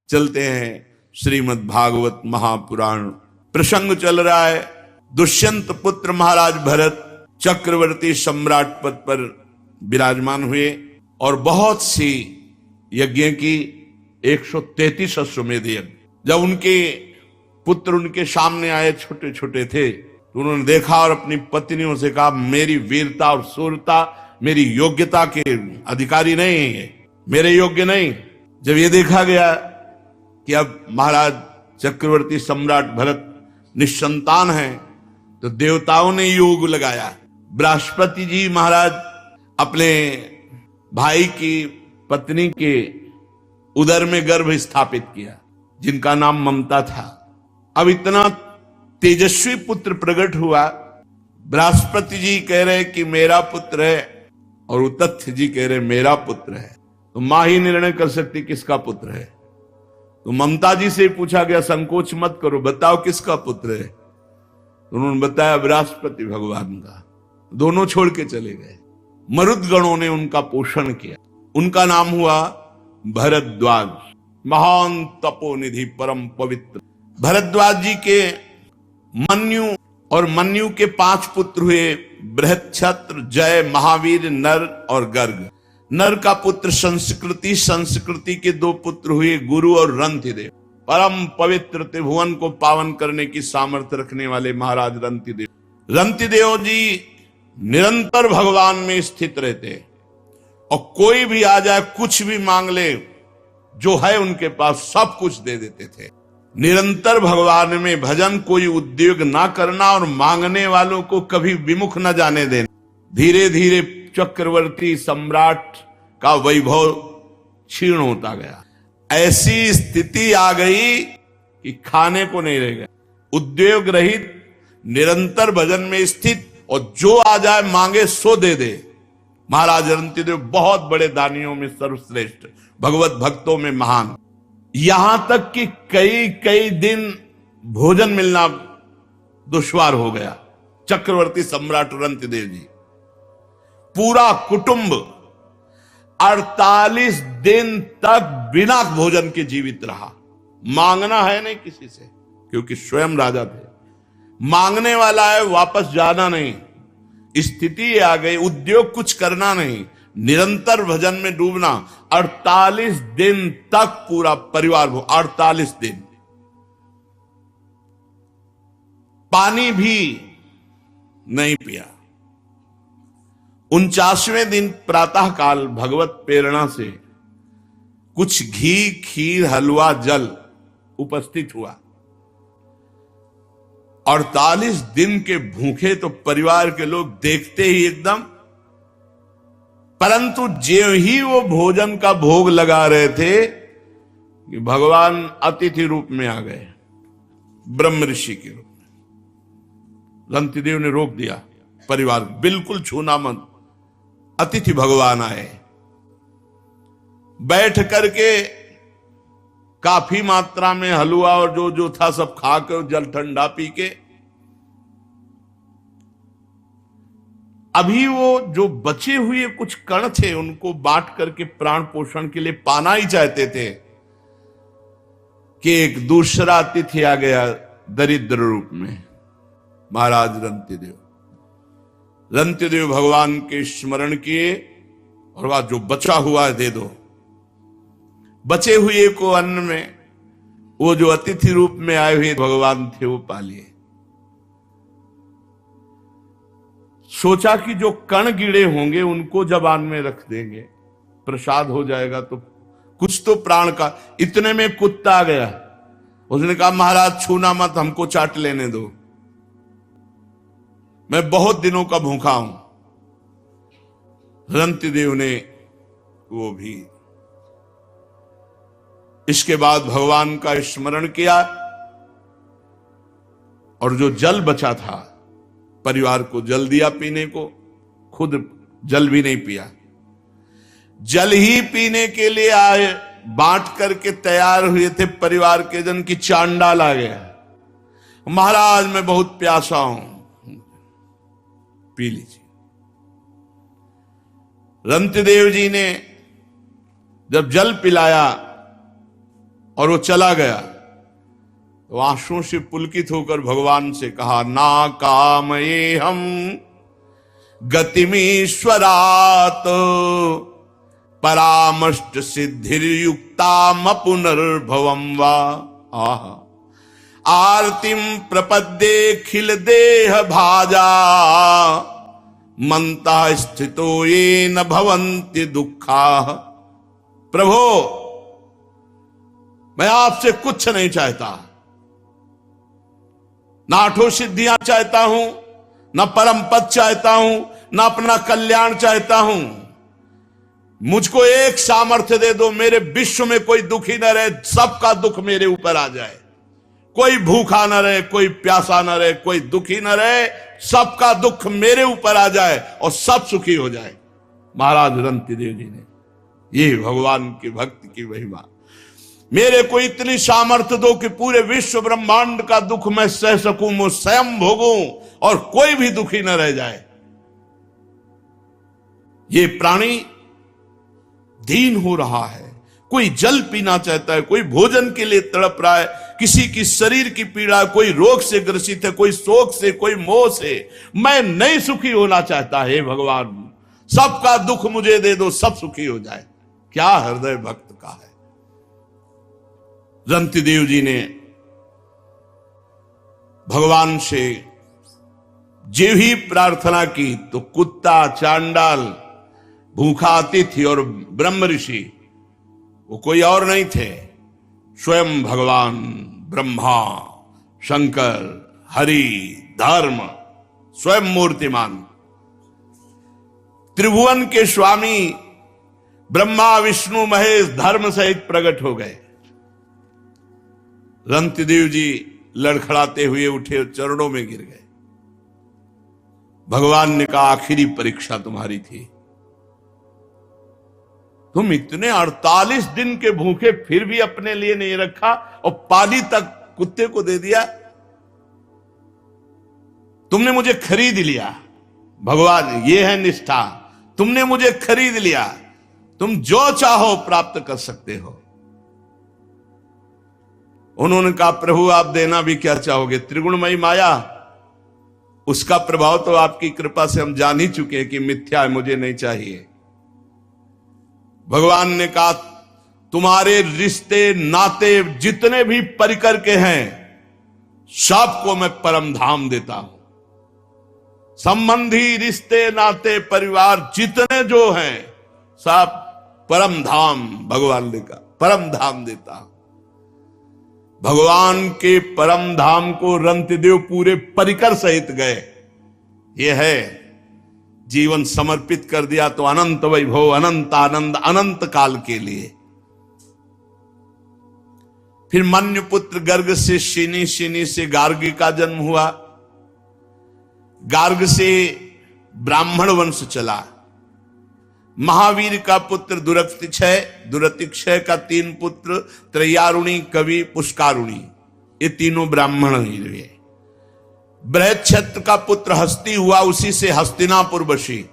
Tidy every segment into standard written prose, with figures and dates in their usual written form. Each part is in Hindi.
चलते हैं श्रीमद् भागवत महापुराण। प्रसंग चल रहा है, दुष्यंत पुत्र महाराज भरत चक्रवर्ती सम्राट पद पर विराजमान हुए और बहुत सी यज्ञ की 133 अश्वमेध यज्ञ। जब उनके पुत्र उनके सामने आए, छोटे छोटे थे, तो उन्होंने देखा और अपनी पत्नियों से कहा, मेरी वीरता और शूरता मेरी योग्यता के अधिकारी नहीं है, मेरे योग्य नहीं। जब ये देखा गया कि अब महाराज चक्रवर्ती सम्राट भरत निसंतान हैं, तो देवताओं ने योग लगाया। बृहस्पति जी महाराज अपने भाई की पत्नी के उदर में गर्भ स्थापित किया, जिनका नाम ममता था। अब इतना तेजस्वी पुत्र प्रकट हुआ, बृहस्पति जी कह रहे कि मेरा पुत्र है और उतथ्य जी कह रहे मेरा पुत्र है। तो मां ही निर्णय कर सकती किसका पुत्र है। तो ममता जी से पूछा गया, संकोच मत करो, बताओ किसका पुत्र है। तो उन्होंने बताया बृहस्पति भगवान का। दोनों छोड़ के चले गए। मरुदगणों ने उनका पोषण किया। उनका नाम हुआ भरद्वाज, महान तपोनिधि, परम पवित्र। भरद्वाज जी के मन्यु और मन्यु के 5 पुत्र हुए, बृहच्छत्र, जय, महावीर, नर और गर्ग। नर का पुत्र संस्कृति, संस्कृति के 2 पुत्र हुए, गुरु और रंतिदेव। परम पवित्र त्रिभुवन को पावन करने की सामर्थ्य रखने वाले महाराज रंतिदेव। रंतिदेव जी निरंतर भगवान में स्थित रहते और कोई भी आ जाए, कुछ भी मांग ले, जो है उनके पास सब कुछ दे देते थे। निरंतर भगवान में भजन, कोई उद्योग ना करना और मांगने वालों को कभी विमुख न जाने देना। धीरे धीरे चक्रवर्ती सम्राट का वैभव क्षीण होता गया। ऐसी स्थिति आ गई कि खाने को नहीं रह गया। उद्योग रहित, निरंतर भजन में स्थित, और जो आ जाए मांगे सो दे दे। महाराज रंतिदेव बहुत बड़े दानियों में सर्वश्रेष्ठ, भगवत भक्तों में महान। यहां तक कि कई कई दिन भोजन मिलना दुश्वार हो गया। चक्रवर्ती सम्राट रंतिदेव जी, पूरा कुटुंब 48 दिन तक बिना भोजन के जीवित रहा। मांगना है नहीं किसी से, क्योंकि स्वयं राजा थे। मांगने वाला है, वापस जाना नहीं। स्थिति आ गई, उद्योग कुछ करना नहीं, निरंतर भजन में डूबना। 48 दिन तक पूरा परिवार, 48 दिन पानी भी नहीं पिया। 49वें दिन प्रातः काल भगवत प्रेरणा से कुछ घी, खीर, हलवा, जल उपस्थित हुआ। 48 दिन के भूखे तो परिवार के लोग देखते ही एकदम, परंतु जो ही वो भोजन का भोग लगा रहे थे कि भगवान अतिथि रूप में आ गए, ब्रह्म ऋषि के रूप में। रंतिदेव ने रोक दिया, परिवार बिल्कुल छूना मत, अतिथि भगवान आए। बैठ करके काफी मात्रा में हलवा और जो जो था सब खा के, जल ठंडा पी के, अभी वो जो बचे हुए कुछ कण थे उनको बांट करके प्राण पोषण के लिए पाना ही चाहते थे कि एक दूसरा अतिथि आ गया दरिद्र रूप में, महाराज रंतिदेव। रंतिदेव भगवान के स्मरण किए और वह जो बचा हुआ है दे दो। बचे हुए को अन्न में वो जो अतिथि रूप में आए हुए भगवान थे वो पा लिए। सोचा कि जो कण गिरे होंगे उनको जबान में रख देंगे, प्रसाद हो जाएगा तो कुछ तो प्राण का। इतने में कुत्ता आ गया। उसने कहा, महाराज छूना मत, हमको चाट लेने दो, मैं बहुत दिनों का भूखा हूं। रंतिदेव ने वो भी। इसके बाद भगवान का स्मरण किया और जो जल बचा था परिवार को जल दिया पीने को, खुद जल भी नहीं पिया। जल ही पीने के लिए आए, बांट करके तैयार हुए थे परिवार के जन की चांडाल आ गया, महाराज मैं बहुत प्यासा हूं, पी लीजिए। रंतिदेव जी ने जब जल पिलाया और वो चला गया। तो आंसुओं से पुलकित होकर भगवान से कहा, ना कामये हम गतिमीश्वरात परामष्ट सिद्धिर्युक्ता पुनर्भवम वा। आहा, आरतिम प्रपद्ये खिल देह भाजा मंता स्थितो ये न भवन्ति दुखा। प्रभो, मैं आपसे कुछ नहीं चाहता, ना आठों सिद्धियां चाहता हूं, ना परम पद चाहता हूं, ना अपना कल्याण चाहता हूं। मुझको एक सामर्थ्य दे दो, मेरे विश्व में कोई दुखी न रहे, सबका दुख मेरे ऊपर आ जाए। कोई भूखा न रहे, कोई प्यासा न रहे, कोई दुखी न रहे, सबका दुख मेरे ऊपर आ जाए और सब सुखी हो जाए। महाराज रंतिदेव जी ने, ये भगवान की भक्ति की महिमा। मेरे को इतनी सामर्थ्य दो कि पूरे विश्व ब्रह्मांड का दुख मैं सह सकूं, मैं स्वयं भोगूं और कोई भी दुखी न रह जाए। ये प्राणी दीन हो रहा है, कोई जल पीना चाहता है, कोई भोजन के लिए तड़प रहा है, किसी की शरीर की पीड़ा, कोई रोग से ग्रसित है, कोई शोक से, कोई मोह से। मैं नहीं सुखी होना चाहता, हे भगवान, सबका दुख मुझे दे दो, सब सुखी हो जाए। क्या हृदय भक्त का है। रंतिदेव जी ने भगवान से जो ही प्रार्थना की तो कुत्ता, चांडाल, भूखा अतिथि और ब्रह्म ऋषि, वो कोई और नहीं थे, स्वयं भगवान ब्रह्मा, शंकर, हरि, धर्म, स्वयं मूर्तिमान, त्रिभुवन के स्वामी ब्रह्मा, विष्णु, महेश धर्म सहित प्रकट हो गए। रंतिदेव जी लड़खड़ाते हुए उठे, चरणों में गिर गए। भगवान ने कहा, आखिरी परीक्षा तुम्हारी थी। तुम इतने 48 दिन के भूखे, फिर भी अपने लिए नहीं रखा और पानी तक कुत्ते को दे दिया। तुमने मुझे खरीद लिया। भगवान, ये है निष्ठा, तुमने मुझे खरीद लिया, तुम जो चाहो प्राप्त कर सकते हो। उन्होंने कहा, प्रभु आप देना भी क्या चाहोगे? त्रिगुणमयी माया, उसका प्रभाव तो आपकी कृपा से हम जान ही चुके हैं कि मिथ्या है, मुझे नहीं चाहिए। भगवान ने कहा, तुम्हारे रिश्ते नाते जितने भी परिकर के हैं, सबको मैं परम धाम देता हूं। संबंधी, रिश्ते, नाते, परिवार जितने जो हैं, सब परम धाम, भगवान ने कहा परम धाम देता हूं। भगवान के परम धाम को रंतिदेव पूरे परिकर सहित गए। यह है, जीवन समर्पित कर दिया तो अनंत वैभव, अनंत आनंद, अनंत काल के लिए। फिर मन्यु पुत्र गर्ग से शिनी, शिनी से गार्गी का जन्म हुआ। गार्ग से ब्राह्मण वंश चला। महावीर का पुत्र दुरतिक्षय, दुरतिक्षय का 3 पुत्र त्रयारुणी, कवि, पुष्कारुणी, ये तीनों ब्राह्मण ही रहे। बृहच्छत्र का पुत्र हस्ती हुआ, उसी से हस्तिनापुर बसी।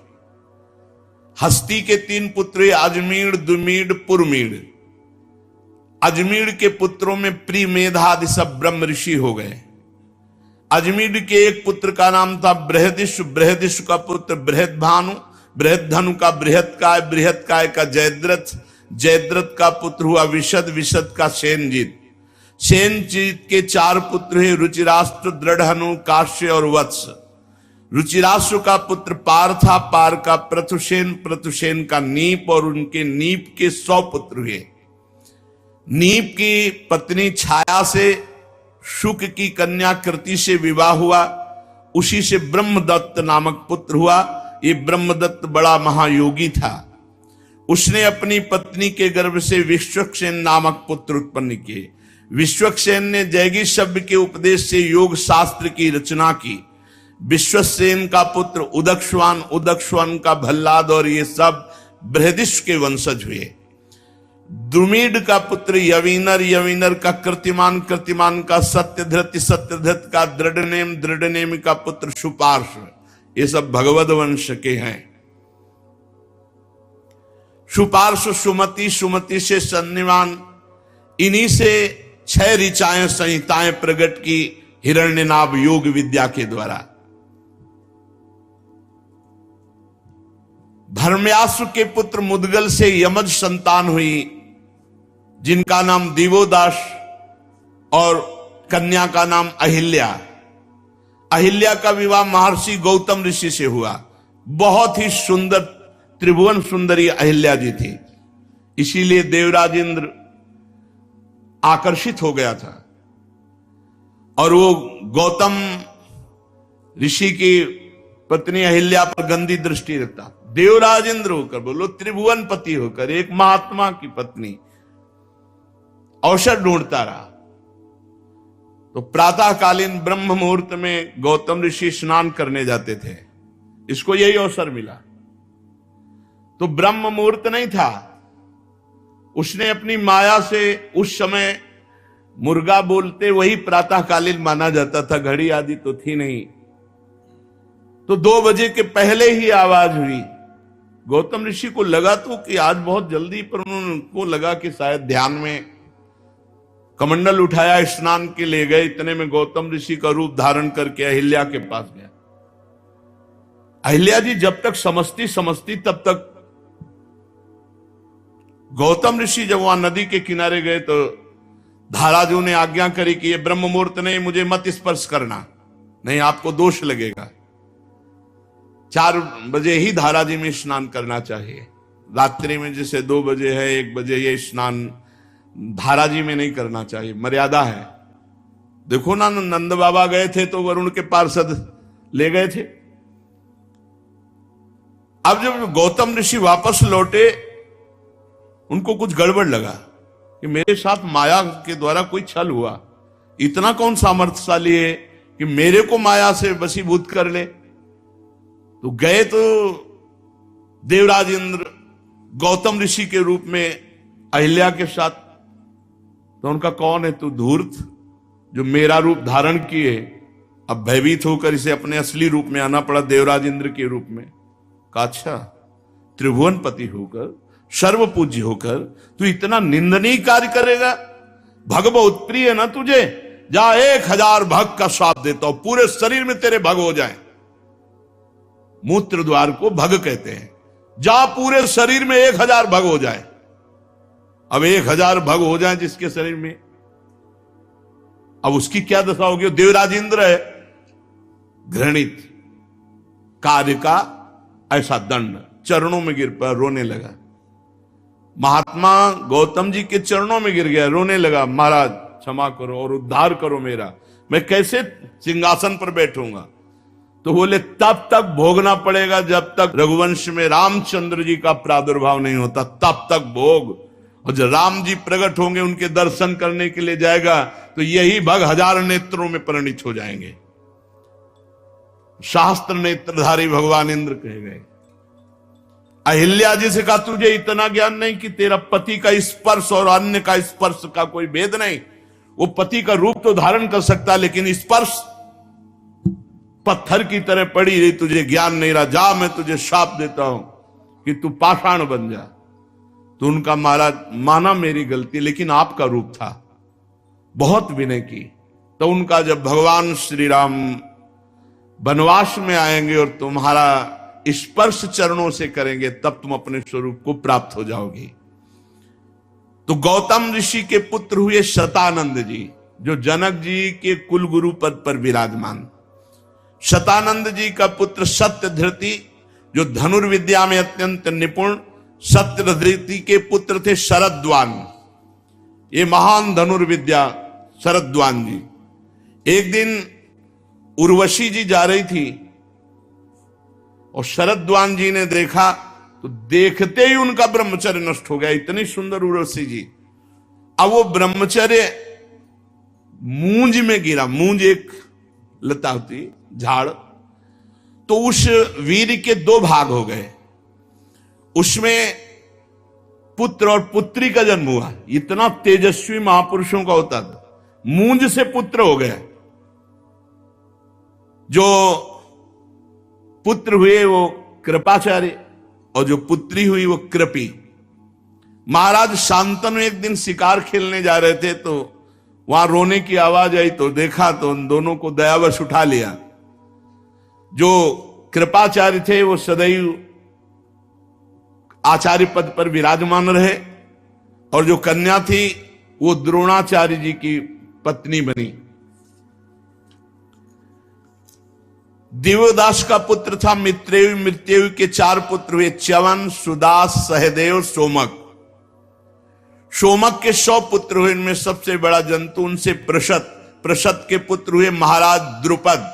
हस्ती के 3 पुत्र अजमीर, दुमीड, पुरमीड। अजमीर के पुत्रों में प्रीमेधा आदि सब ब्रह्म ऋषि हो गए। अजमीर के एक पुत्र का नाम था बृहदिष्य, बृहदिष्य का पुत्र बृहदभानु, बृहदधनु का बृहत्काय, बृहत्काय का जयद्रथ, जयद्रथ का पुत्र हुआ विशद, विशद का सेनजीत। सेनजीत के 4 पुत्र हैं, रुचिराष्ट्र, दृढ़हनु, काश्य और वत्स। रुचिराष्ट्र का पुत्र पार था, पार का प्रथुसेन, प्रथुसेन का नीप और उनके नीप के 100 पुत्र हुए। नीप की पत्नी छाया से शुक की कन्या कृति से विवाह हुआ, उसी से ब्रह्मदत्त नामक पुत्र हुआ। ये ब्रह्मदत्त बड़ा महायोगी था। उसने अपनी पत्नी के गर्भ से विश्वक्सेन नामक पुत्र उत्पन्न किए। विश्वक्सेन ने जैगी शब्द के उपदेश से योग शास्त्र की रचना की। विश्वसेन का पुत्र उदक्षवान, उदक्षवान का भल्लाद, और ये सब बृहदिष के वंशज हुए। द्रुमीड का पुत्र यवीनर, यवीनर का कृतिमान, कृतिमान का सत्यधृत, सत्यधृत का दृढ़नेम, दृढ़नेम का पुत्र सुपार्श। ये सब भगवद वंश के हैं। सुपार्श सुमति, सुमति से सन्निवान, इन्हीं से 6 ऋचाएं संहिताएं प्रकट की हिरण्यनाभ योग विद्या के द्वारा। धर्म्यासु के पुत्र मुदगल से यमज संतान हुई, जिनका नाम दिवोदास और कन्या का नाम अहिल्या। अहिल्या का विवाह महर्षि गौतम ऋषि से हुआ। बहुत ही सुंदर त्रिभुवन सुंदरी अहिल्या जी थी, इसीलिए देवराज इंद्र आकर्षित हो गया था और वो गौतम ऋषि की पत्नी अहिल्या पर गंदी दृष्टि रखता। देवराज इंद्र होकर, बोलो त्रिभुवन पति होकर, एक महात्मा की पत्नी अवसर ढूंढता रहा। तो प्रातःकालीन ब्रह्म मुहूर्त में गौतम ऋषि स्नान करने जाते थे, इसको यही अवसर मिला। तो ब्रह्म मुहूर्त नहीं था, उसने अपनी माया से, उस समय मुर्गा बोलते वही प्रातःकालीन माना जाता था, घड़ी आदि तो थी नहीं। तो 2 बजे के पहले ही आवाज हुई। गौतम ऋषि को लगा तो कि आज बहुत जल्दी, पर उनको लगा कि शायद ध्यान में कमंडल उठाया, स्नान के ले गए। इतने में गौतम ऋषि का रूप धारण करके अहिल्या के पास गया। अहिल्या जी जब तक समझती तब तक गौतम ऋषि जब वहां नदी के किनारे गए तो धाराजू ने आज्ञा करी कि ये ब्रह्म मुहूर्त नहीं, मुझे मत स्पर्श करना, नहीं आपको दोष लगेगा। 4 बजे ही धाराजी में स्नान करना चाहिए। रात्रि में जैसे 2 बजे है, 1 बजे, ये स्नान धाराजी में नहीं करना चाहिए, मर्यादा है। देखो ना, नंद बाबा गए थे तो वरुण के पार्षद ले गए थे। अब जब गौतम ऋषि वापस लौटे, उनको कुछ गड़बड़ लगा कि मेरे साथ माया के द्वारा कोई छल हुआ। इतना कौन सामर्थ्यशाली है कि मेरे को माया से वशीभूत कर ले। तो गए तो देवराज इंद्र गौतम ऋषि के रूप में अहिल्या के साथ। तो उनका कौन है तू धूर्त, जो मेरा रूप धारण किए, अब भयभीत होकर इसे अपने असली रूप में आना पड़ा, देवराज इंद्र के रूप में। कहा अच्छा, त्रिभुवन पति होकर, सर्व पूज्य होकर तू इतना निंदनीय कार्य करेगा? भग बहुत प्रिय है ना तुझे, जा 1000 भग का श्राप देता हूं, पूरे शरीर में तेरे भग हो जाए। मूत्र द्वार को भग कहते हैं। जा पूरे शरीर में 1000 भग हो जाए। अब 1000 भग हो जाए जिसके शरीर में, अब उसकी क्या दशा होगी? देवराज इंद्र है, घृणित कार्य का ऐसा दंड, चरणों में गिर पर रोने लगा। महात्मा गौतम जी के चरणों में गिर गया, रोने लगा, महाराज क्षमा करो और उद्धार करो मेरा, मैं कैसे सिंहासन पर बैठूंगा? तो बोले तब तक भोगना पड़ेगा जब तक रघुवंश में रामचंद्र जी का प्रादुर्भाव नहीं होता, तब तक भोग। और जब राम जी प्रकट होंगे, उनके दर्शन करने के लिए जाएगा, तो यही भग 1000 नेत्रों में परिणित हो जाएंगे। शास्त्र नेत्रधारी भगवान इंद्र कहे गए। अहिल्या जी से कहा तुझे इतना ज्ञान नहीं कि तेरा पति का स्पर्श और अन्य का स्पर्श का कोई भेद नहीं? वो पति का रूप तो धारण कर सकता, लेकिन स्पर्श पत्थर की तरह पड़ी रही, तुझे ज्ञान नहीं रहा। जा, मैं तुझे शाप देता हूं कि तू पाषाण बन जा। तो उनका महाराज माना मेरी गलती, लेकिन आपका रूप था, बहुत विनय की। तो उनका जब भगवान श्री राम वनवास में आएंगे और तुम्हारा स्पर्श चरणों से करेंगे, तब तुम अपने स्वरूप को प्राप्त हो जाओगी। तो गौतम ऋषि के पुत्र हुए शतानंद जी, जो जनक जी के कुल गुरु पद पर विराजमान। शतानंद जी का पुत्र सत्यधृति, जो धनुर्विद्या में अत्यंत निपुण। सत्यधृति के पुत्र थे शरद्वान, ये महान धनुर्विद्या शरद्वान जी। एक दिन उर्वशी जी जा रही थी और शरद्वान जी ने देखा, तो देखते ही उनका ब्रह्मचर्य नष्ट हो गया। इतनी सुंदर उर्वशी जी। अब वो ब्रह्मचर्य मूंज में गिरा। मूंज एक लता होती, झाड़। तो उस वीर के 2 भाग हो गए, उसमें पुत्र और पुत्री का जन्म हुआ। इतना तेजस्वी महापुरुषों का होता था। मूंज से पुत्र हो गया। जो पुत्र हुए वो कृपाचार्य और जो पुत्री हुई वो कृपी। महाराज शांतनु एक दिन शिकार खेलने जा रहे थे, तो वहां रोने की आवाज आई, तो देखा तो उन दोनों को दयावश उठा लिया। जो कृपाचार्य थे वो सदैव आचार्य पद पर विराजमान रहे, और जो कन्या थी वो द्रोणाचार्य जी की पत्नी बनी। दिव्यदास का पुत्र था मित्रेय, मृत्युव के 4 पुत्र हुए, च्यवन, सुदास, सहदेव, सोमक। सोमक के 100 पुत्र हुए, इनमें सबसे बड़ा जंतु उनसे प्रशत, प्रशत के पुत्र हुए महाराज द्रुपद।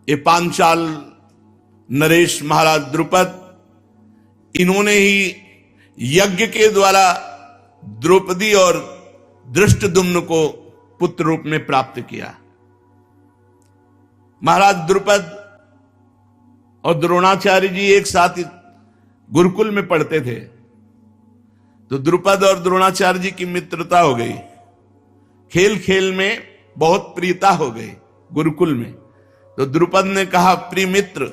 ये पांचाल नरेश महाराज द्रुपद, इन्होंने ही यज्ञ के द्वारा द्रौपदी और धृष्टद्युम्न को पुत्र रूप में प्राप्त किया। महाराज द्रुपद और द्रोणाचार्य जी एक साथ गुरुकुल में पढ़ते थे, तो द्रुपद और द्रोणाचार्य जी की मित्रता हो गई, खेल खेल में बहुत प्रियता हो गई गुरुकुल में। तो द्रुपद ने कहा, प्रिय मित्र,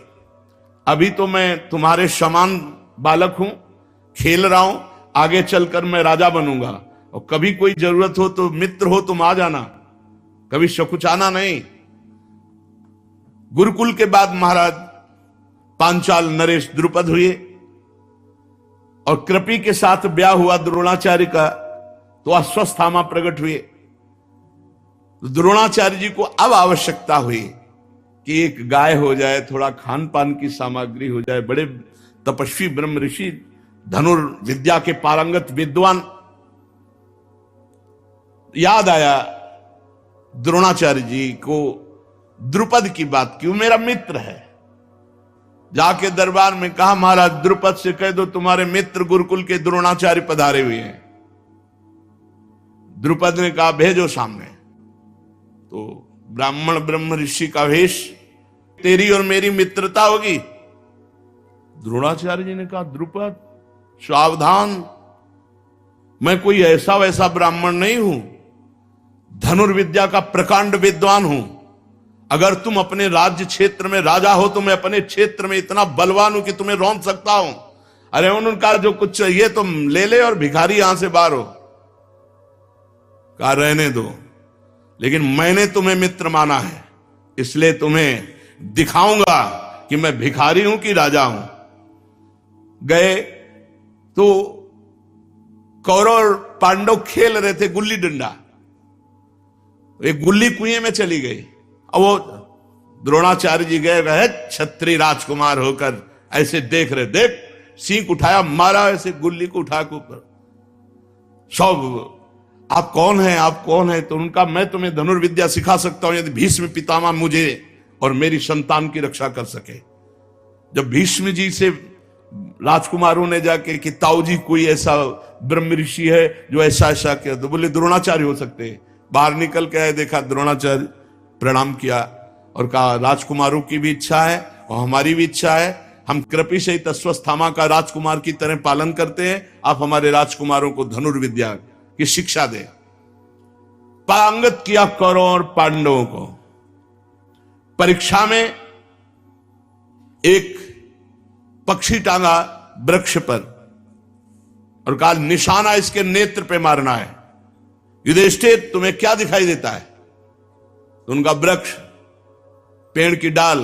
अभी तो मैं तुम्हारे समान बालक हूं, खेल रहा हूं, आगे चलकर मैं राजा बनूंगा, और कभी कोई जरूरत हो तो मित्र हो तुम आ जाना, कभी सकुचाना नहीं। गुरुकुल के बाद महाराज पांचाल नरेश द्रुपद हुए, और कृपी के साथ ब्याह हुआ द्रोणाचार्य का, तो अस्वस्थामा प्रकट हुए। द्रोणाचार्य जी को अब आवश्यकता हुई कि एक गाय हो जाए, थोड़ा खान पान की सामग्री हो जाए। बड़े तपस्वी ब्रह्म ऋषि, धनुर्विद्या के पारंगत विद्वान, याद आया द्रोणाचार्य जी को द्रुपद की बात की, वो मेरा मित्र है। जाके दरबार में कहा, महाराज द्रुपद से कह दो तुम्हारे मित्र गुरुकुल के द्रोणाचार्य पधारे हुए हैं। द्रुपद ने कहा, भेजो सामने। तो ब्राह्मण ब्रह्म ऋषि का वेश, तेरी और मेरी मित्रता होगी। द्रोणाचार्य जी ने कहा, द्रुपद सावधान, मैं कोई ऐसा वैसा ब्राह्मण नहीं हूं, धनुर्विद्या का प्रकांड विद्वान हूं। अगर तुम अपने राज्य क्षेत्र में राजा हो तो मैं अपने क्षेत्र में इतना बलवान हूं कि तुम्हें रौंद सकता हूं। अरे उनका जो कुछ चाहिए तुम ले ले, और भिखारी यहां से बाहर हो। कहा, रहने दो, लेकिन मैंने तुम्हें मित्र माना है, इसलिए तुम्हें दिखाऊंगा कि मैं भिखारी हूं कि राजा हूं। गए तो कौरव और पांडव खेल रहे थे गुल्ली डंडा, एक गुल्ली कुएं में चली गई। अब वो द्रोणाचार्य जी गए, छत्री राजकुमार होकर ऐसे देख रहे, देख सींक उठाया, मारा ऐसे गुल्ली को उठा के ऊपर। सब, आप कौन है, आप कौन है? तो उनका, मैं तुम्हें धनुर्विद्या सिखा सकता हूं यदि भीष्म पितामह मुझे और मेरी संतान की रक्षा कर सके। जब भीष्म जी से राजकुमारों ने जाके कि ताऊ जी कोई ऐसा ब्रह्म ऋषि है जो ऐसा ऐसा किया, तो बोले द्रोणाचार्य हो सकते हैं। बाहर निकल के आए, देखा द्रोणाचार्य, प्रणाम किया और कहा, राजकुमारों की भी इच्छा है और हमारी भी इच्छा है, हम कृपी सहित अस्वस्थामा का राजकुमार की तरह पालन करते हैं, आप हमारे राजकुमारों को धनुर्विद्या की शिक्षा दे। पारंगत किया कौरव और पांडवों को। परीक्षा में एक पक्षी टांगा वृक्ष पर और कहा, निशाना इसके नेत्र पे मारना है। युधिष्ठिर, तुम्हें क्या दिखाई देता है? तो उनका वृक्ष, पेड़ की डाल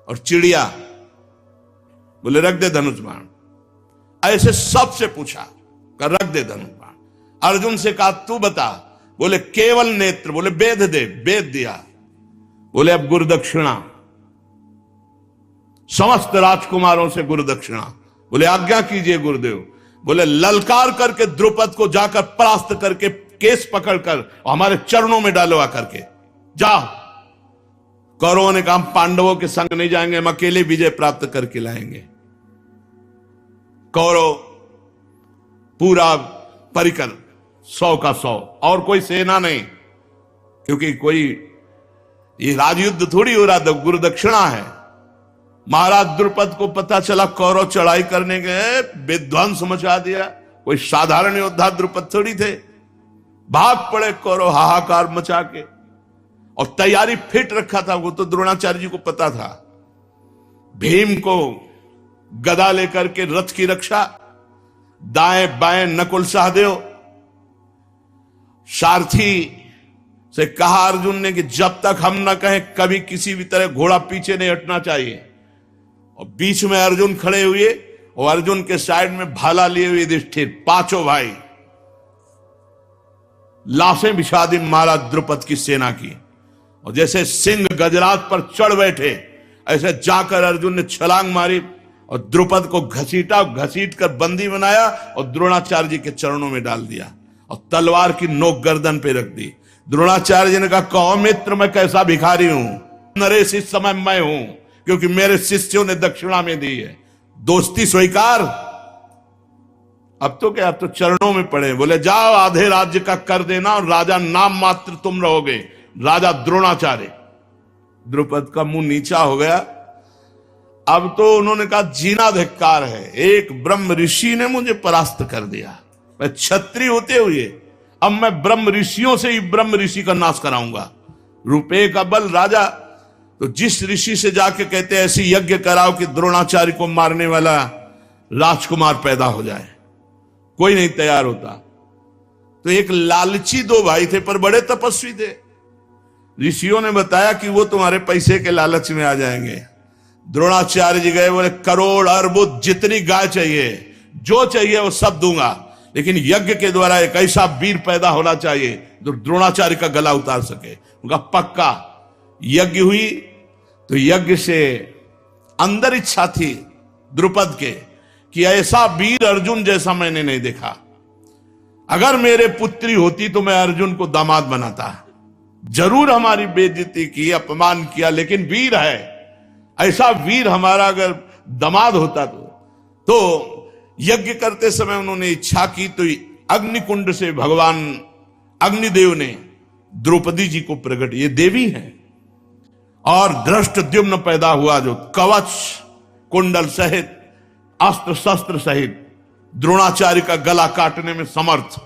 और चिड़िया। बोले, रख दे धनुष बाण। ऐसे सबसे पूछा, कर रख दे धनुष बाण। अर्जुन से कहा, तू बता। बोले, केवल नेत्र। बोले, वेद दे। वेद दिया। बोले, अब गुरुदक्षिणा, समस्त राजकुमारों से गुरुदक्षिणा। बोले, आज्ञा कीजिए गुरुदेव। बोले, ललकार करके द्रुपद को जाकर परास्त करके केस पकड़कर हमारे चरणों में डालो आकर के, जाओ। कौरवों ने कहा, पांडवों के संग नहीं जाएंगे, हम अकेले विजय प्राप्त करके लाएंगे। कौरव पूरा परिकर 100 का 100, और कोई सेना नहीं, क्योंकि कोई ये राजयुद्ध थोड़ी हो रहा था, गुरुदक्षिणा है। महाराज द्रुपद को पता चला कौरव चढ़ाई करने गए, विध्वंस मचा दिया। कोई साधारण योद्धा द्रुपद थोड़ी थे। भाग पड़े कौरव हाहाकार मचा के, और तैयारी फिट रखा था। वो तो द्रोणाचार्य जी को पता था, भीम को गदा लेकर के रथ की रक्षा, दाएं बाएं नकुल सहदेव। सारथी से कहा अर्जुन ने कि जब तक हम न कहें कभी किसी भी तरह घोड़ा पीछे नहीं हटना चाहिए। और बीच में अर्जुन खड़े हुए और अर्जुन के साइड में भाला लिए हुए युधिष्ठिर, पांचों भाई लाशें बिछा दी महाराज द्रुपद की सेना की। और जैसे सिंह गजराज पर चढ़ बैठे ऐसे जाकर अर्जुन ने छलांग मारी और द्रुपद को घसीटा, घसीट कर बंदी बनाया और द्रोणाचार्य जी के चरणों में डाल दिया और तलवार की नोक गर्दन पे रख दी। द्रोणाचार्य जी ने कहा, कहो मित्र मैं कैसा भिखारी हूं, नरेश इस समय मैं हूं, क्योंकि मेरे शिष्यों ने दक्षिणा में दी है, दोस्ती स्वीकार। अब तो क्या, अब तो चरणों में पड़े। बोले जाओ आधे राज्य का कर देना और राजा नाम मात्र तुम रहोगे, राजा द्रोणाचार्य। द्रुपद का मुंह नीचा हो गया। अब तो उन्होंने कहा जीना धिक्कार है, एक ब्रह्म ऋषि ने मुझे परास्त कर दिया, मैं क्षत्रिय होते हुए अब मैं ब्रह्म ऋषियों से ही ब्रह्म ऋषि का नाश कराऊंगा। रुपये का बल राजा, तो जिस ऋषि से जाके कहते हैं ऐसी यज्ञ कराओ कि द्रोणाचार्य को मारने वाला राजकुमार पैदा हो जाए, कोई नहीं तैयार होता। तो एक लालची दो भाई थे पर बड़े तपस्वी थे। ऋषियों ने बताया कि वो तुम्हारे पैसे के लालच में आ जाएंगे। द्रोणाचार्य जी गए, बोले करोड़ अरबुद जितनी गाय चाहिए, जो चाहिए वो सब दूंगा, लेकिन यज्ञ के द्वारा एक ऐसा वीर पैदा होना चाहिए जो द्रोणाचार्य का गला उतार सके। उनका पक्का। यज्ञ हुई तो यज्ञ से अंदर इच्छा थी द्रुपद के कि ऐसा वीर अर्जुन जैसा मैंने नहीं देखा। अगर मेरे पुत्री होती तो मैं अर्जुन को दामाद बनाता। जरूर हमारी बेइज्जती की, अपमान किया, लेकिन वीर है, ऐसा वीर हमारा अगर दामाद होता तो यज्ञ करते समय उन्होंने इच्छा की तो अग्निकुंड से भगवान अग्निदेव ने द्रौपदी जी को प्रकट, ये देवी है, और धृष्टद्युम्न पैदा हुआ जो कवच कुंडल सहित अस्त्र शस्त्र सहित द्रोणाचार्य का गला काटने में समर्थ।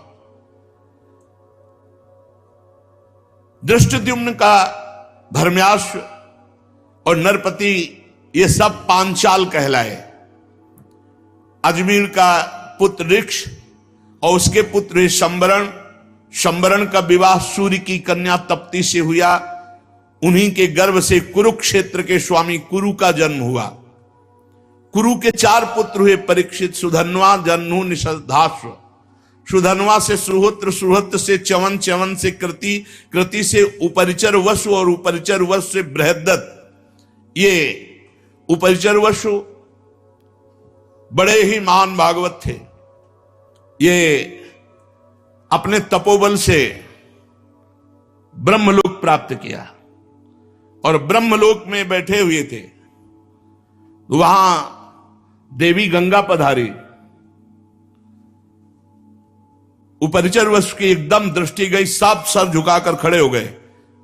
धृष्टद्युम्न का धर्म्याश्व और नरपति ये सब पांचाल कहलाए। अजमेर का पुत्र ऋक्ष और उसके पुत्र शंबरण, शंबरण का विवाह सूर्य की कन्या तप्ती से हुआ। उन्हीं के गर्भ से कुरुक्षेत्र के स्वामी कुरु का जन्म हुआ। कुरु के 4 पुत्र हुए, परीक्षित, सुधन्वा, जन्नु, निषधाश्व। सुधन्वा से सुहोत्र, सुहोत्र से च्यवन, च्यवन से कृति, कृति से उपरिचर वसु और उपरिचर वसु से बृहद्दत्त। ये उपरिचर वसु बड़े ही महान भागवत थे। ये अपने तपोबल से ब्रह्मलोक प्राप्त किया और ब्रह्मलोक में बैठे हुए थे। वहां देवी गंगा पधारी। उपरिचर वसु की एकदम दृष्टि गई, सब सर झुकाकर खड़े हो गए,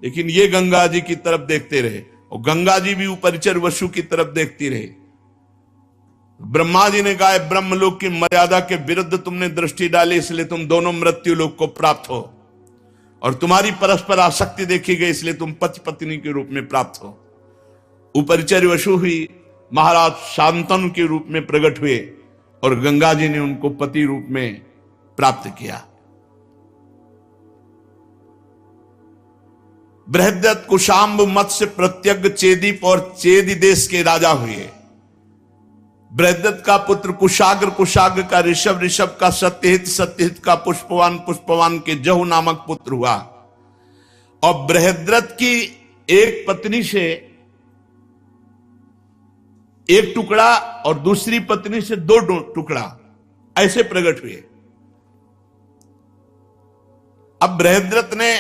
लेकिन ये गंगा जी की तरफ देखते रहे और गंगा जी भी उपरिचर वसु की तरफ देखती रही। ब्रह्मा जी ने कहा, ब्रह्मलोक की मर्यादा के विरुद्ध तुमने दृष्टि डाली, इसलिए तुम दोनों मृत्यु लोक को प्राप्त हो, और तुम्हारी परस्पर आसक्ति देखी गई, इसलिए तुम पति पत्नी के रूप में प्राप्त हो। उपरिचर वसु हुई, महाराज शांतनु के रूप में प्रकट हुए और गंगा जी ने उनको पति रूप में प्राप्त किया। बृहद्दत्त कुशाम्ब मत्स्य प्रत्यग्र चेदीप और चेदी देश के राजा हुए। बृहद्दत्त का पुत्र कुशाग्र, कुशाग्र का ऋषभ, ऋषभ का सत्यहित, सत्यहित का पुष्पवान, पुष्पवान के जहु नामक पुत्र हुआ। और बृहद्रथ की एक पत्नी से एक टुकड़ा और दूसरी पत्नी से 2 टुकड़ा ऐसे प्रकट हुए। अब बृहद्रथ ने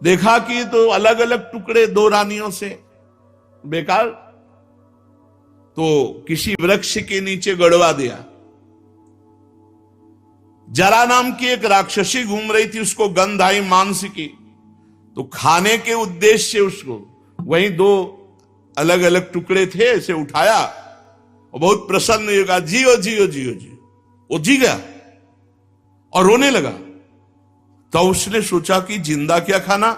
देखा कि तो अलग अलग टुकड़े 2 रानियों से बेकार, तो किसी वृक्ष के नीचे गड़वा दिया। जरा नाम की एक राक्षसी घूम रही थी, उसको गंध आई मांस की, तो खाने के उद्देश्य से उसको वहीं 2 अलग अलग टुकड़े थे ऐसे उठाया और बहुत प्रसन्न होगा, जियो जियो जियो जियो। वो जी गया और रोने लगा। तो उसने सोचा कि जिंदा क्या खाना,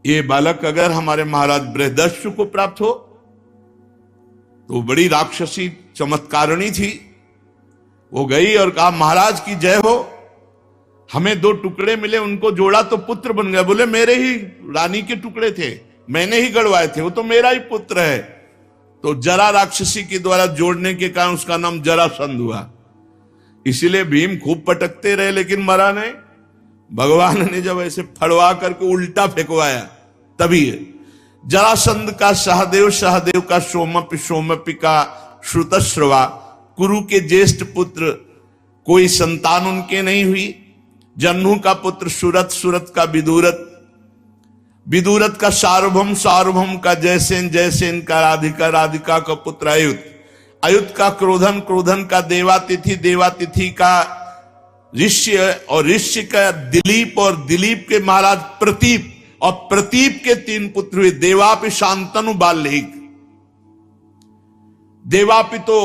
ये बालक अगर हमारे महाराज बृहदस्यु को प्राप्त हो तो बड़ी राक्षसी चमत्कारिणी थी, वो गई और कहा महाराज की जय हो, हमें 2 टुकड़े मिले, उनको जोड़ा तो पुत्र बन गया। बोले मेरे ही रानी के टुकड़े थे, मैंने ही गड़वाए थे, वो तो मेरा ही पुत्र है। तो जरा राक्षसी के द्वारा जोड़ने के कारण उसका नाम जरासंध हुआ। इसीलिए भीम खूब पटकते रहे लेकिन मरा नहीं। भगवान ने जब ऐसे फड़वा करके उल्टा फेंकवाया तभी जरासंध का सहदेव, सहदेव का सोमपि, सोमपि का श्रुतश्रवा, कुरु के ज्येष्ठ पुत्र कोई संतान उनके नहीं हुई। जन्नू का पुत्र सुरत, सुरत का विदुरत, विदुरत का सार्वभौम, सार्वभौम का जयसेन, जयसेन का राधिका, राधिका का पुत्र अयुत, अयुत का क्रोधन, क्रोधन का देवातिथि, देवातिथि का ऋष्य, और ऋष्य का दिलीप, और दिलीप के महाराज प्रतीप, और प्रतीप के 3 पुत्र हुए, देवापि, शांतनु, बाल्मीक। देवापि तो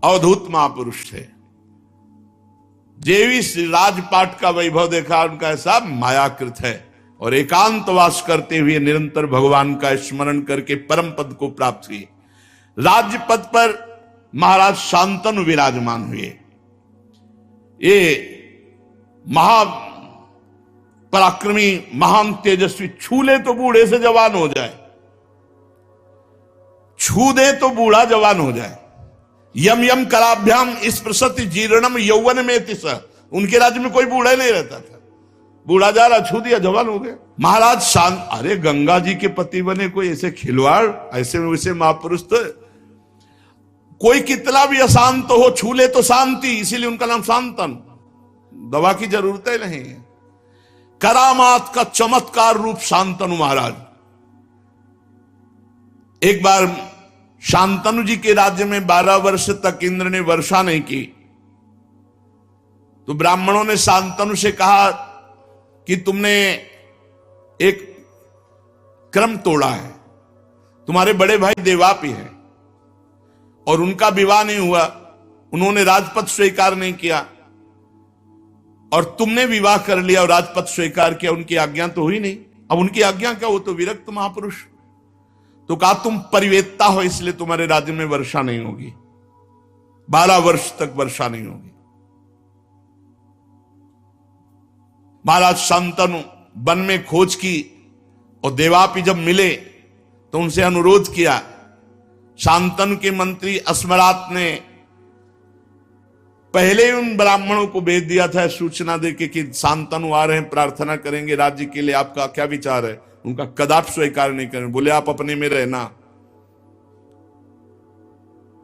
अवधूत महापुरुष थे। जेवी राजपाट का वैभव देखा, उनका ऐसा मायाकृत है, और एकांतवास करते हुए निरंतर भगवान का स्मरण करके परम पद को प्राप्त हुए। राज्य पद पर महाराज शांतनु विराजमान हुए। ये महा पराक्रमी, महान तेजस्वी, छू ले तो बूढ़े से जवान हो जाए, छू दे तो बूढ़ा जवान हो जाए। यम यम कलाभ्याम स्पृशति जीर्णम यौवन में तिस, उनके राज्य में कोई बूढ़ा नहीं रहता था। बूढ़ा जा रहा, छू दिया, जवान हो गया। महाराज शांत, अरे गंगा जी के पति बने कोई ऐसे खिलवाड़, ऐसे वैसे महापुरुष तो कोई कितना भी अशांत हो, छू ले तो शांति, इसीलिए उनका नाम शांतन। दवा की जरूरत ही नहीं है। करामात का चमत्कार रूप शांतनु महाराज। एक बार शांतनु जी के राज्य में 12 वर्ष तक इंद्र ने वर्षा नहीं की, तो ब्राह्मणों ने शांतनु से कहा कि तुमने एक क्रम तोड़ा है, तुम्हारे बड़े भाई देवापि हैं और उनका विवाह नहीं हुआ, उन्होंने राजपद स्वीकार नहीं किया, और तुमने विवाह कर लिया और राजपद स्वीकार किया, उनकी आज्ञा तो हुई नहीं। अब उनकी आज्ञा क्या, वो तो विरक्त महापुरुष। तो कहा तुम परिवेत्ता हो, इसलिए तुम्हारे राज्य में वर्षा नहीं होगी, 12 वर्ष तक वर्षा नहीं होगी। महाराज शांतनु वन में खोज की, और देवापि जब मिले तो उनसे अनुरोध किया। शांतनु के मंत्री अस्मरात ने पहले उन ब्राह्मणों को भेज दिया था सूचना देके कि शांतनु आ रहे हैं, प्रार्थना करेंगे राज्य के लिए, आपका क्या विचार है। उनका कदाप स्वीकार नहीं करें, बोले आप अपने में रहना।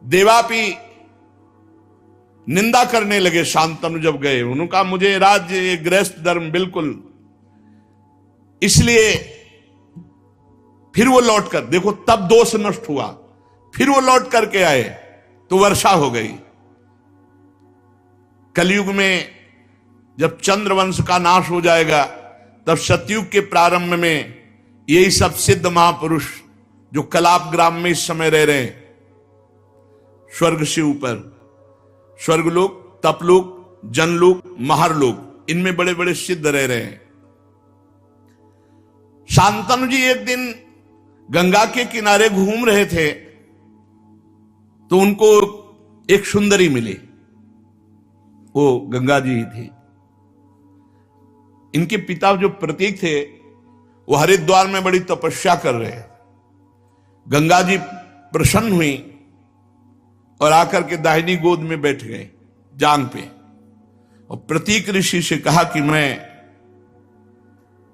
देवापि निंदा करने लगे शांतनु जब गए। उन्होंने कहा मुझे राज्य गृहस्थ धर्म बिल्कुल, इसलिए फिर वो लौट कर, देखो तब दोष नष्ट हुआ, फिर वो लौट करके आए तो वर्षा हो गई। कलयुग में जब चंद्रवंश का नाश हो जाएगा, तब सतयुग के प्रारंभ में यही सब सिद्ध महापुरुष जो कलाप ग्राम में इस समय रह रहे हैं, स्वर्ग से ऊपर, स्वर्गलोक, तपलोक, जनलोक, महारलोक, इनमें बड़े बड़े सिद्ध रह रहे हैं। शांतनु जी एक दिन गंगा के किनारे घूम रहे थे, तो उनको एक सुंदरी मिली, वो गंगा जी ही थी। इनके पिता जो प्रतीक थे वो हरिद्वार में बड़ी तपस्या कर रहे हैं। गंगा जी प्रसन्न हुई और आकर के दाहिनी गोद में बैठ गए जांग पे, और प्रतीक ऋषि से कहा कि मैं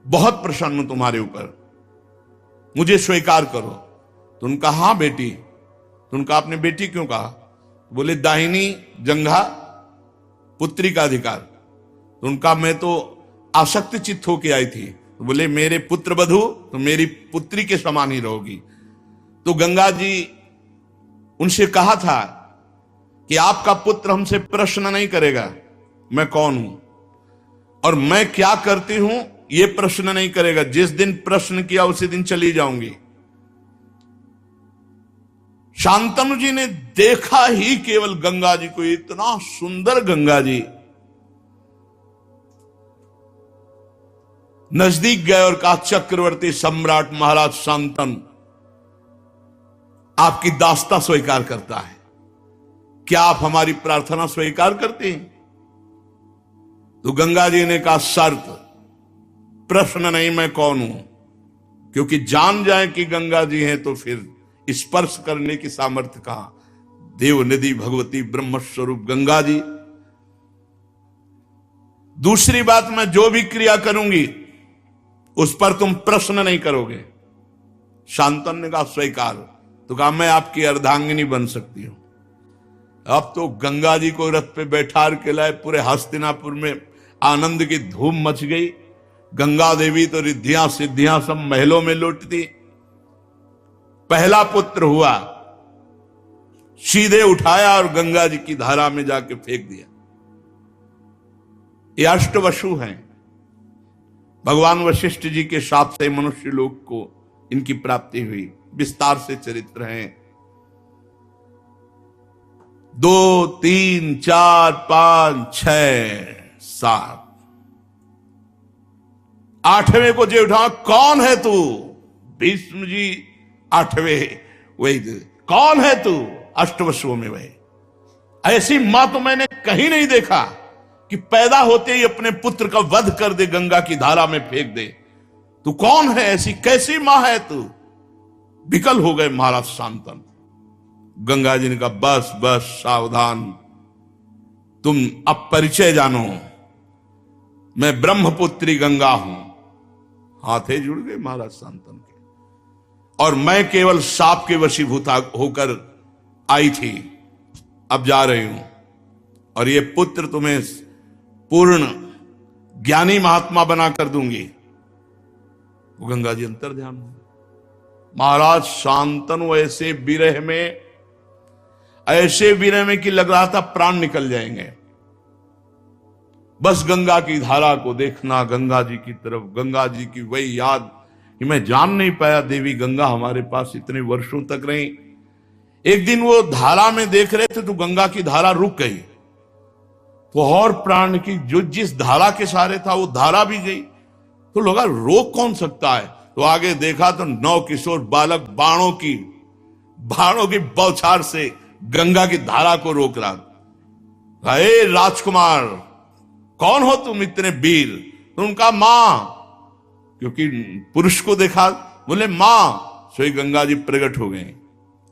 बहुत प्रसन्न हूं तुम्हारे ऊपर, मुझे स्वीकार करो। तो उनका हाँ बेटी। तो उनका आपने बेटी क्यों कहा? बोले दाहिनी जंघा पुत्री का अधिकार। तो उनका मैं तो आसक्त चित्त होके आई थी। तो बोले मेरे पुत्र वधू तो मेरी पुत्री के समान ही रहोगी। तो गंगा जी उनसे कहा था कि आपका पुत्र हमसे प्रश्न नहीं करेगा मैं कौन हूं और मैं क्या करती हूं, यह प्रश्न नहीं करेगा। जिस दिन प्रश्न किया उसी दिन चली जाऊंगी। शांतनु जी ने देखा ही केवल गंगा जी को, इतना सुंदर गंगा जी। नजदीक गए और कहा चक्रवर्ती सम्राट महाराज शांतनु आपकी दास्ता स्वीकार करता है। क्या आप हमारी प्रार्थना स्वीकार करते हैं? तो गंगा जी ने कहा, शर्त, प्रश्न नहीं, मैं कौन हूं? क्योंकि जान जाए कि गंगा जी हैं तो फिर स्पर्श करने की सामर्थ्य कहां? देव निधि भगवती ब्रह्म स्वरूप गंगा जी। दूसरी बात, मैं जो भी क्रिया करूंगी उस पर तुम प्रश्न नहीं करोगे। शांतनु ने कहा, स्वीकार। तो कहा, मैं आपकी अर्धांगिनी बन सकती हूं। अब तो गंगा जी को रथ पे बैठा के लाए, पूरे हस्तिनापुर में आनंद की धूम मच गई। गंगा देवी तो रिद्धियां सिद्धियां सब महलों में लौटती। पहला पुत्र हुआ, सीधे उठाया और गंगा जी की धारा में जाके फेंक दिया। ये अष्टवसु हैं। भगवान वशिष्ठ जी के शाप से मनुष्य लोक को इनकी प्राप्ति हुई। विस्तार से चरित्र हैं। 2, 3, 4, 5, 6, 7, 8वें को जो उठा, कौन है तू? भीष्म जी 8वें, वही कौन है तू? अष्टवसुओं में वही। ऐसी मां तो मैंने कहीं नहीं देखा कि पैदा होते ही अपने पुत्र का वध कर दे, गंगा की धारा में फेंक दे। तू कौन है? ऐसी कैसी मां है तू? विकल हो गए महाराज शांतनु। गंगा जी ने कहा, बस बस सावधान, तुम अब परिचय जानो, मैं ब्रह्मपुत्री गंगा हूं। हाथे जुड़ गए महाराज शांतनु के। और मैं केवल साप के वशीभूत होकर आई थी, अब जा रही हूं। और ये पुत्र तुम्हें पूर्ण ज्ञानी महात्मा बना कर दूंगी। वो गंगा जी अंतर ध्यान हो। महाराज शांतनु ऐसे विरह में कि लग रहा था प्राण निकल जाएंगे। बस गंगा की धारा को देखना, गंगा जी की तरफ, गंगा जी की वही याद कि मैं जान नहीं पाया देवी गंगा हमारे पास इतने वर्षों तक रही। एक दिन वो धारा में देख रहे थे तो गंगा की धारा रुक गई। तो और प्राण की जो जिस धारा के सहारे था वो धारा भी गई। तो लगा रोक कौन सकता है? तो आगे देखा तो 9 किशोर बालक बाणों की बौछार से गंगा की धारा को रोक रहा। हे राजकुमार, कौन हो तुम इतने वीर? तो उनका मां, क्योंकि पुरुष को देखा, बोले मां। सोई गंगा जी प्रकट हो गए।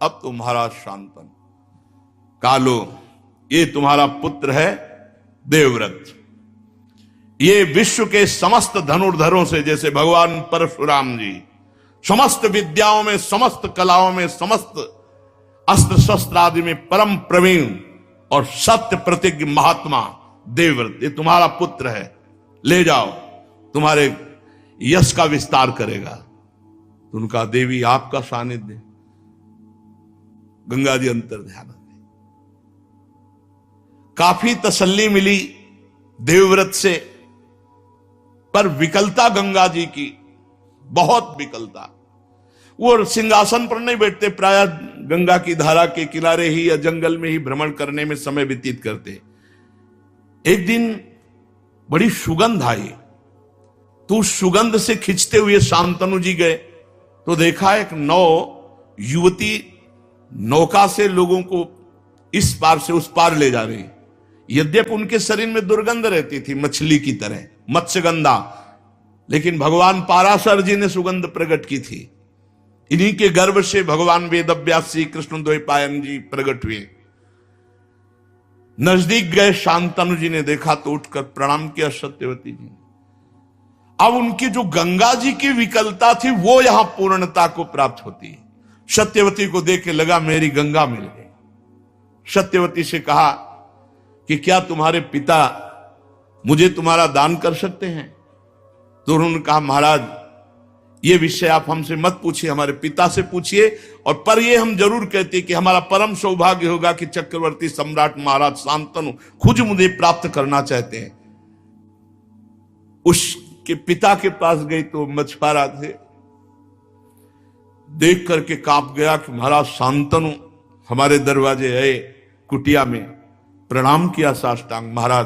अब तो महाराज शांतनु, कालो, ये तुम्हारा पुत्र है देवव्रत। ये विश्व के समस्त धनुर्धरों से, जैसे भगवान परशुराम जी समस्त विद्याओं में, समस्त कलाओं में, समस्त अस्त्र शस्त्र आदि में परम प्रवीण और सत्य प्रतिज्ञ महात्मा देवव्रत, ये तुम्हारा पुत्र है। ले जाओ, तुम्हारे यश का विस्तार करेगा। तो उनका, देवी आपका सानिध्य। गंगा जी अंतर ध्यान। काफी तसल्ली मिली देवव्रत से, पर विकलता गंगा जी की, बहुत विकलता। वो सिंहासन पर नहीं बैठते, प्रायः गंगा की धारा के किनारे ही या जंगल में ही भ्रमण करने में समय व्यतीत करते। एक दिन बड़ी सुगंध आई, तो उस सुगंध से खिंचते हुए शांतनु जी गए तो देखा एक युवती नौका से लोगों को इस पार से उस पार ले जा रही। यद्यपि उनके शरीर में दुर्गंध रहती थी मछली की तरह, मत्स्यगंधा, लेकिन भगवान पाराशर जी ने सुगंध प्रकट की थी। इन्हीं के गर्भ से भगवान वेदव्यास श्री कृष्ण द्वैपायन जी प्रकट हुए। नजदीक गए, शांतनु जी ने देखा तो उठकर प्रणाम किया सत्यवती जी ने। अब उनकी जो गंगा जी की विकलता थी वो यहां पूर्णता को प्राप्त होती है। सत्यवती को देख के लगा मेरी गंगा मिल गई। सत्यवती से कहा कि क्या तुम्हारे पिता मुझे तुम्हारा दान कर सकते हैं? तो उन्होंने कहा, महाराज ये विषय आप हमसे मत पूछिए, हमारे पिता से पूछिए। और पर ये हम जरूर कहते कि हमारा परम सौभाग्य होगा कि चक्रवर्ती सम्राट महाराज शांतनु खुद मुझे प्राप्त करना चाहते हैं। उसके पिता के पास गई तो मछुआरा थे, देख करके कांप गया कि महाराज शांतनु हमारे दरवाजे आए, कुटिया में प्रणाम किया साष्टांग। महाराज,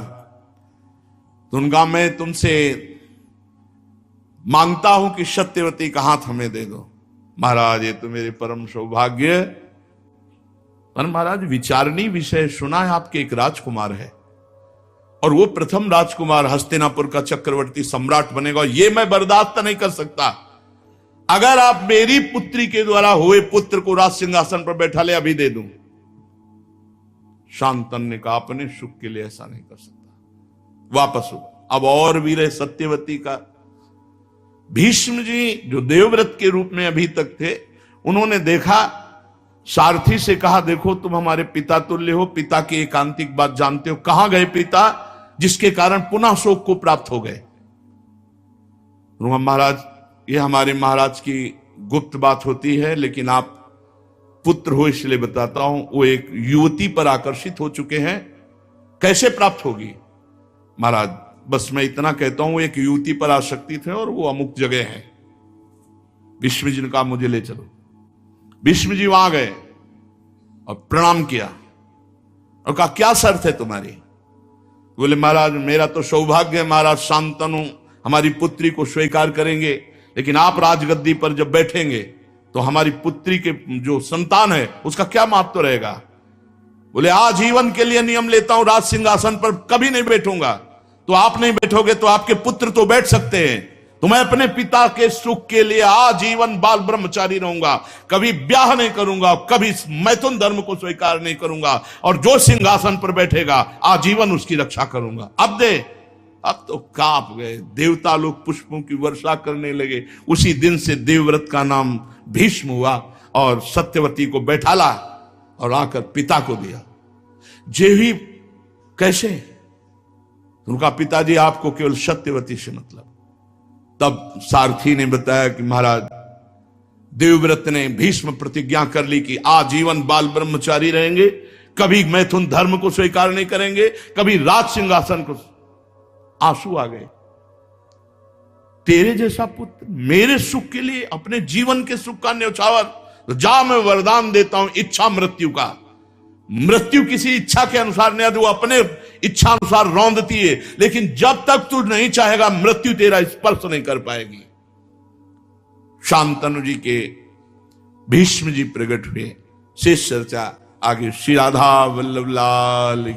तो उनका, मैं तुमसे मांगता हूं कि सत्यवती का हाथ हमें दे दो। महाराज, ये तो मेरे परम सौभाग्य पर महाराज विचारणीय विषय सुना है आपके, एक राजकुमार है और वो प्रथम राजकुमार हस्तिनापुर का चक्रवर्ती सम्राट बनेगा, ये मैं बर्दाश्त नहीं कर सकता। अगर आप मेरी पुत्री के द्वारा हुए पुत्र को राज सिंहासन पर बैठा ले, अभी दे दूं। शांतनु ने कहा अपने सुख के लिए ऐसा नहीं कर सकता, वापस हो। अब और वीर है सत्यवती का। भीष्म जी जो देवव्रत के रूप में अभी तक थे, उन्होंने देखा, सारथी से कहा देखो तुम हमारे पिता तुल्य हो, पिता की एकांतिक बात जानते हो, कहां गए पिता जिसके कारण पुनः शोक को प्राप्त हो गए। महाराज ये हमारे महाराज की गुप्त बात होती है, लेकिन आप पुत्र हो इसलिए बताता हूं, वो एक युवती पर आकर्षित हो चुके हैं, कैसे प्राप्त होगी। महाराज बस मैं इतना कहता हूं, एक युवती पर आसक्ति थे और वो अमुक जगह है। भीष्म जी ने कहा मुझे ले चलो। भीष्म जी वहां गए और प्रणाम किया और कहा क्या शर्त है तुम्हारी। बोले महाराज मेरा तो सौभाग्य है महाराज, शांतनु हमारी पुत्री को स्वीकार करेंगे, लेकिन आप राजगद्दी पर जब बैठेंगे तो हमारी पुत्री के जो संतान है उसका क्या महत्व रहेगा। बोले आजीवन के लिए नियम लेता हूं, राज सिंहासन पर कभी नहीं बैठूंगा। तो आप नहीं बैठोगे तो आपके पुत्र तो बैठ सकते हैं, तो मैं अपने पिता के सुख के लिए आजीवन बाल ब्रह्मचारी रहूंगा, कभी ब्याह नहीं करूंगा, कभी मैथुन धर्म को स्वीकार नहीं करूंगा, और जो सिंहासन पर बैठेगा आजीवन उसकी रक्षा करूंगा। अब तो कांप गए, देवता लोग पुष्पों की वर्षा करने लगे। उसी दिन से देवव्रत का नाम भीष्म हुआ और सत्यवती को बैठाला और आकर पिता को दिया। जेही कैसे, उनका पिताजी आपको केवल सत्यवती से मतलब। तब सारथी ने बताया कि महाराज देवव्रत ने भीष्म प्रतिज्ञा कर ली कि आजीवन बाल ब्रह्मचारी रहेंगे, कभी मैथुन धर्म को स्वीकार नहीं करेंगे, कभी राज सिंहासन को। आंसू आ गए, तेरे जैसा पुत्र मेरे सुख के लिए अपने जीवन के सुख का न्यौछावर, तो जा मैं वरदान देता हूं इच्छा मृत्यु का। मृत्यु किसी इच्छा के अनुसार नहीं आती, वो अपने इच्छा अनुसार रौंदती है, लेकिन जब तक तू नहीं चाहेगा मृत्यु तेरा स्पर्श नहीं कर पाएगी। शांतनु जी के भीष्म जी प्रकट हुए। शेष चर्चा आगे। श्री राधा वल्लभ लाल।